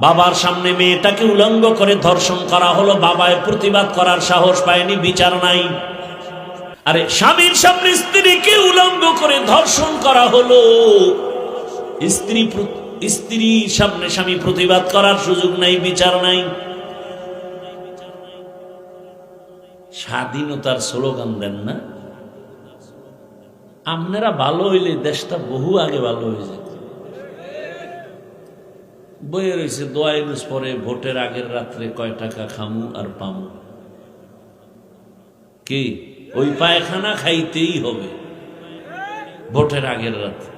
বাবার সামনে মেয়েটাকে উলঙ্গ করে ধর্ষণ করা হলো, বাবায় প্রতিবাদ করার সাহস পায়নি, বিচার নাই। আরে স্বামীর সামনে স্ত্রীকে উলঙ্গ করে ধর্ষণ করা হলো, স্ত্রীর সামনে স্বামী প্রতিবাদ করার সুযোগ নাই, বিচার নাই। স্বাধীনতার স্লোগান দেন না? আপনারা ভালো হইলে দেশটা বহু আগে ভালো হয়ে যেত। বইয়ে রয়েছে দোয়া ইউনুস পরে ভোটের আগের রাত্রে কয় টাকা খামু আর পামু। কি ওই পায়খানা খাইতেই হবে ভোটের আগের রাত্রে।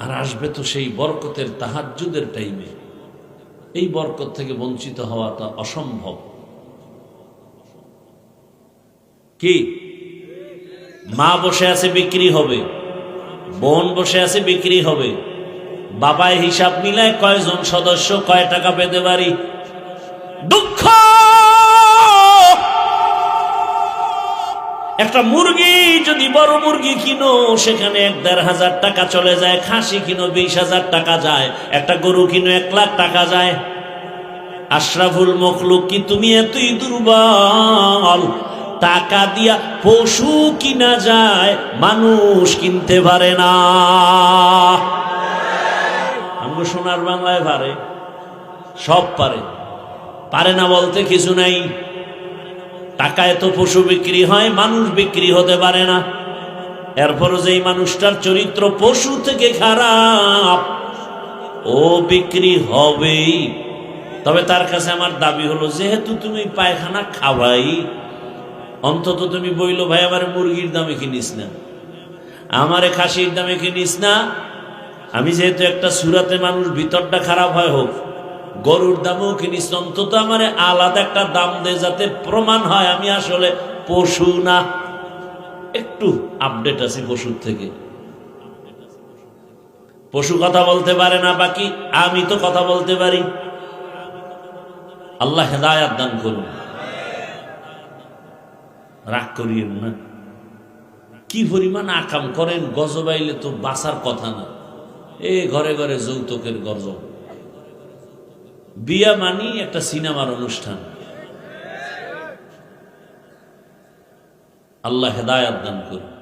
আর আসবে তো সেই বরকতের তাহাজ্জুদের টাইমে। এই বরকত থেকে বঞ্চিত হওয়াটা অসম্ভব। কি মা বসে আছে বিক্রি হবে, বোন বসে আছে বিক্রি হবে, বাবায় হিসাব মিলায় কয়জন সদস্য কয় টাকা পেতে পারি। দুঃখ, একটা মুরগি যদি বড় মুরগি কিনো সেখানে ১,৫০০ টাকা চলে যায়, খাসি কিনো ২০,০০০ টাকা যায়, একটা গরু কিনো ১,০০,০০০ টাকা যায়। আশরাফুল মখলুক কি তুমি এতই দুর্বল? টাকা দিয়া পশু কিনা যায়, মানুষ কিনতে পারে না। আমাকে সোনার বাংলায় পারে, সব পারে, পারে না বলতে কিছু নাই। টাকায় তো পশু বিক্রি হয়, মানুষ বিক্রি হতে পারে না। এরপরও যেই মানুষটার চরিত্র পশু থেকে খারাপ, ও বিক্রি হবেই। তবে তার কাছে আমার দাবি হলো, যেহেতু তুমি পায়খানা খাওয়াই, অন্তত তুমি বইলো ভাই আমার মুরগির দামে কিনিস না, আমারে খাসির দামে কিনিস না। আমি যেহেতু একটা সুরাতে মানুষ ভিতরটা খারাপ হয় হোক, গরুর দামও কিনিস, অন্তত আমারে আলাদা একটা দাম দে, যাতে প্রমাণ হয় আমি আসলে পশু না। একটু আপডেট আছি পশুর থেকে। পশু কথা বলতে পারে না, বাকি আমি তো কথা বলতে পারি। আল্লাহ হেদায়াত দান করুন। রাগ করিয়েন না। কি পরিমাণ আকাম করেন, গজবাইলে তো বাঁচার কথা না। ঘরে ঘরে যৌতুকের গজব। বিয়া মানি একটা সিনেমার অনুষ্ঠান। আল্লাহ হেদায়াত দান করুন।